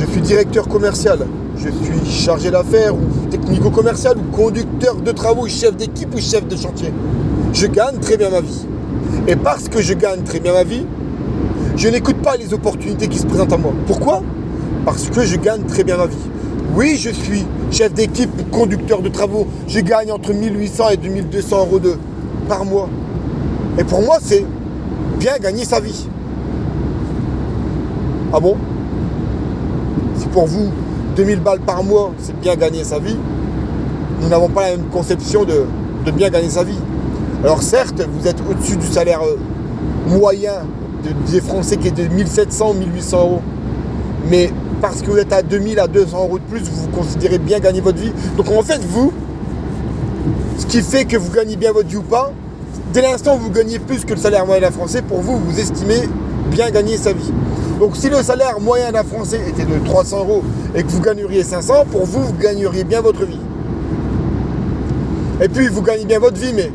Je suis directeur commercial, je suis chargé d'affaires ou technico-commercial ou conducteur de travaux, chef d'équipe ou chef de chantier. Je gagne très bien ma vie. Et parce que je gagne très bien ma vie, je n'écoute pas les opportunités qui se présentent à moi. Pourquoi ? Parce que je gagne très bien ma vie. Oui, je suis chef d'équipe ou conducteur de travaux. Je gagne entre 1800 et 2200 euros par mois. Et pour moi, c'est bien gagner sa vie. Ah bon ? Si pour vous, 2000 balles par mois, c'est bien gagner sa vie, nous n'avons pas la même conception de bien gagner sa vie. Alors certes, vous êtes au-dessus du salaire moyen des Français qui est de 1700 ou 1800 euros. Mais parce que vous êtes à 2000 à 200 euros de plus, vous vous considérez bien gagner votre vie. Donc en fait, vous, ce qui fait que vous gagnez bien votre vie ou pas, dès l'instant où vous gagnez plus que le salaire moyen d'un Français, pour vous, vous estimez bien gagner sa vie. Donc si le salaire moyen d'un Français était de 300 euros et que vous gagneriez 500, pour vous, vous gagneriez bien votre vie. Et puis vous gagnez bien votre vie, mais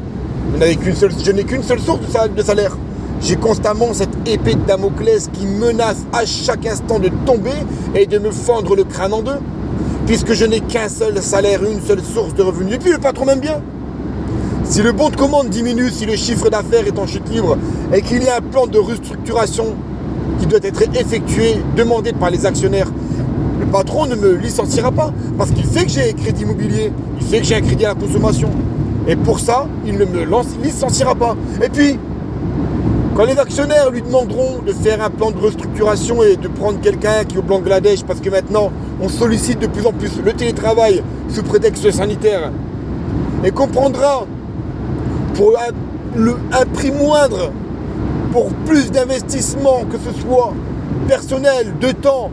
je n'ai qu'une seule source de salaire. J'ai constamment cette épée de Damoclès qui menace à chaque instant de tomber et de me fendre le crâne en deux, puisque je n'ai qu'un seul salaire, une seule source de revenus. Et puis le patron m'aime bien. Si le bon de commande diminue, si le chiffre d'affaires est en chute libre et qu'il y a un plan de restructuration qui doit être effectué, demandé par les actionnaires, le patron ne me licenciera pas parce qu'il sait que j'ai un crédit immobilier, il sait que j'ai un crédit à la consommation. Et pour ça, il ne me licenciera pas. Et puis, quand les actionnaires lui demanderont de faire un plan de restructuration et de prendre quelqu'un qui est au Bangladesh, parce que maintenant, on sollicite de plus en plus le télétravail sous prétexte sanitaire, et comprendra pour un prix moindre, pour plus d'investissement, que ce soit personnel, de temps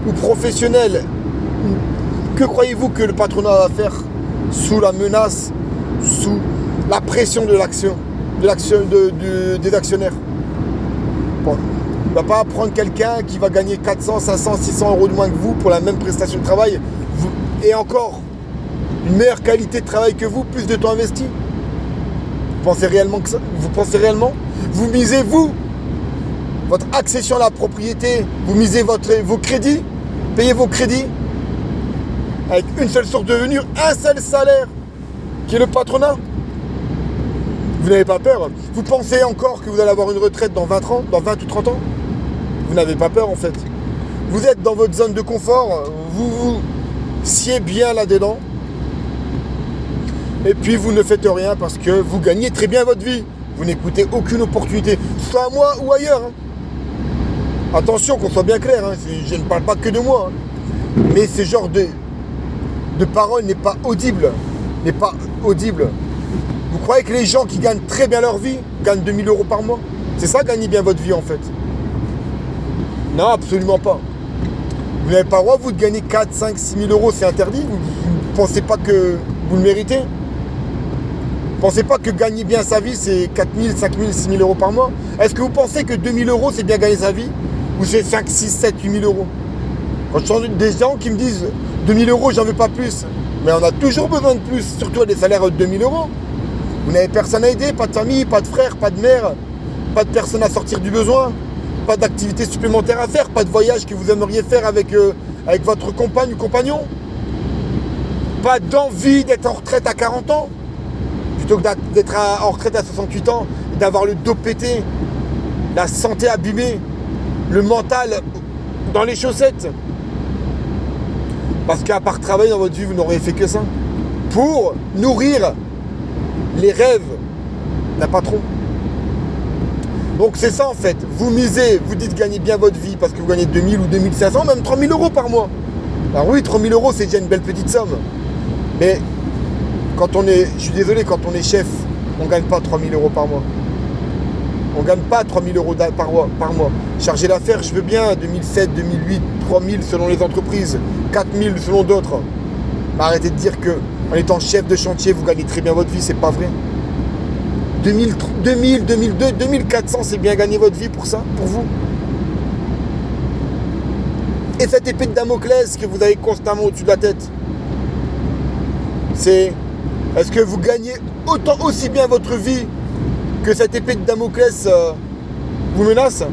ou professionnel, que croyez-vous que le patronat va faire sous la menace, sous la pression de des actionnaires? Bon, il ne va pas prendre quelqu'un qui va gagner 400, 500, 600 euros de moins que vous pour la même prestation de travail et encore une meilleure qualité de travail que vous, plus de temps investi. Vous pensez réellement que ça? Vous pensez réellement? Vous misez, vous, votre accession à la propriété, vous misez vos crédits, payez vos crédits avec une seule source de revenus, un seul salaire, qui est le patronat. Vous n'avez pas peur? Vous pensez encore que vous allez avoir une retraite dans 20 ans, dans 20 ou 30 ans? Vous n'avez pas peur en fait. Vous êtes dans votre zone de confort, vous vous sciez bien là-dedans. Et puis vous ne faites rien parce que vous gagnez très bien votre vie. Vous n'écoutez aucune opportunité, soit à moi ou ailleurs. Attention, qu'on soit bien clair, je ne parle pas que de moi. Mais ce genre de parole n'est pas audible. Vous croyez que les gens qui gagnent très bien leur vie gagnent 2000 euros par mois? C'est ça, gagner bien votre vie en fait? Non, absolument pas. Vous n'avez pas le droit, vous, de gagner 4, 5, 6 000 euros, c'est interdit. Vous ne pensez pas que vous le méritez? Vous ne pensez pas que gagner bien sa vie, c'est 4 000, 5 000, 6 000 euros par mois? Est-ce que vous pensez que 2 000 euros, c'est bien gagner sa vie? Ou c'est 5, 6, 7, 8 000 euros? Quand je sens des gens qui me disent 2 000 euros, j'en veux pas plus. Mais on a toujours besoin de plus, surtout à des salaires de 2 000 euros. Vous n'avez personne à aider, pas de famille, pas de frère, pas de mère, pas de personne à sortir du besoin, pas d'activité supplémentaire à faire, pas de voyage que vous aimeriez faire avec votre compagne ou compagnon, pas d'envie d'être en retraite à 40 ans, plutôt que d'être en retraite à 68 ans, d'avoir le dos pété, la santé abîmée, le mental dans les chaussettes. Parce qu'à part travailler dans votre vie, vous n'aurez fait que ça. Pour nourrir les rêves d'un patron. Donc c'est ça en fait. Vous misez, vous dites gagner bien votre vie parce que vous gagnez 2000 ou 2500, même 3000 euros par mois. Alors oui, 3000 euros, c'est déjà une belle petite somme. Mais quand on est, je suis désolé, quand on est chef, on ne gagne pas 3000 euros par mois. On ne gagne pas 3000 euros par mois. Chargé d'affaires, je veux bien, 2007, 2008, 3000 selon les entreprises, 4000 selon d'autres. Mais arrêtez de dire que en étant chef de chantier, vous gagnez très bien votre vie, c'est pas vrai. 2000, 2002, 2400, c'est bien gagner votre vie pour ça, pour vous. Et cette épée de Damoclès que vous avez constamment au-dessus de la tête, c'est, est-ce que vous gagnez aussi bien votre vie que cette épée de Damoclès vous menace?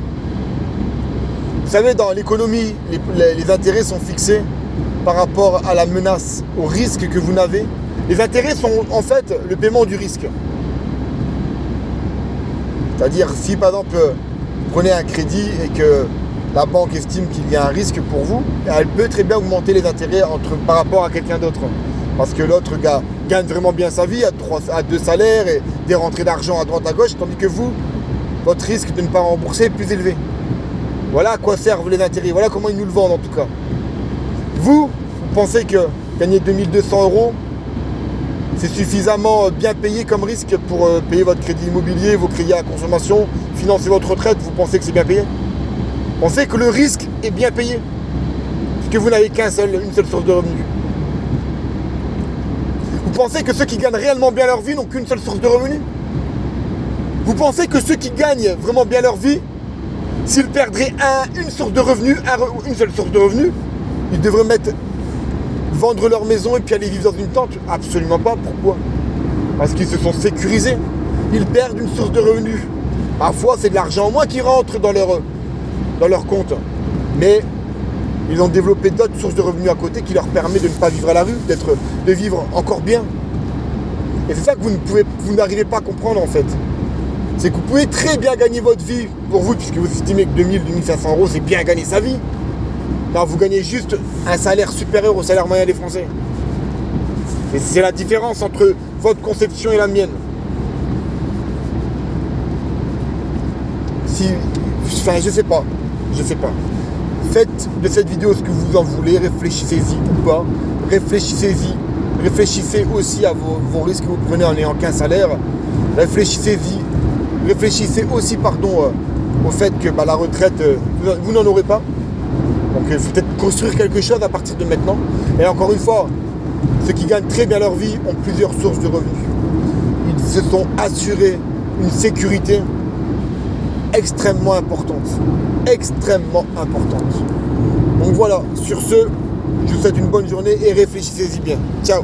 Vous savez, dans l'économie, les intérêts sont fixés par rapport à la menace, au risque que vous n'avez. Les intérêts sont en fait le paiement du risque. C'est-à-dire, si par exemple, vous prenez un crédit et que la banque estime qu'il y a un risque pour vous, elle peut très bien augmenter les intérêts par rapport à quelqu'un d'autre. Parce que l'autre gars gagne vraiment bien sa vie, a 2 salaires et des rentrées d'argent à droite à gauche, tandis que vous, votre risque de ne pas rembourser est plus élevé. Voilà à quoi servent les intérêts, voilà comment ils nous le vendent en tout cas. Vous pensez que gagner 2200 €, c'est suffisamment bien payé comme risque pour payer votre crédit immobilier, vos crédits à la consommation, financer votre retraite, vous pensez que c'est bien payé? Vous pensez que le risque est bien payé? Parce que vous n'avez une seule source de revenus. Vous pensez que ceux qui gagnent réellement bien leur vie n'ont qu'une seule source de revenus? Vous pensez que ceux qui gagnent vraiment bien leur vie, s'ils perdraient une source de revenus, une seule source de revenus, ils devraient vendre leur maison et puis aller vivre dans une tente? Absolument pas. Pourquoi? Parce qu'ils se sont sécurisés. Ils perdent une source de revenus. Parfois, c'est de l'argent en moins qui rentre dans leur compte. Mais ils ont développé d'autres sources de revenus à côté qui leur permettent de ne pas vivre à la rue, de vivre encore bien. Et c'est ça que vous n'arrivez pas à comprendre en fait. C'est que vous pouvez très bien gagner votre vie pour vous, puisque vous estimez que 2000-2500 € c'est bien gagner sa vie. Non, vous gagnez juste un salaire supérieur au salaire moyen des Français. Et c'est la différence entre votre conception et la mienne. Je sais pas. Faites de cette vidéo ce que vous en voulez, réfléchissez-y ou pas. Réfléchissez aussi à vos risques que vous prenez en n'ayant qu'un salaire. Réfléchissez aussi au fait que la retraite, vous n'en aurez pas. Donc il faut peut-être construire quelque chose à partir de maintenant. Et encore une fois, ceux qui gagnent très bien leur vie ont plusieurs sources de revenus. Ils se sont assurés une sécurité extrêmement importante. Donc voilà, sur ce, je vous souhaite une bonne journée et réfléchissez-y bien. Ciao.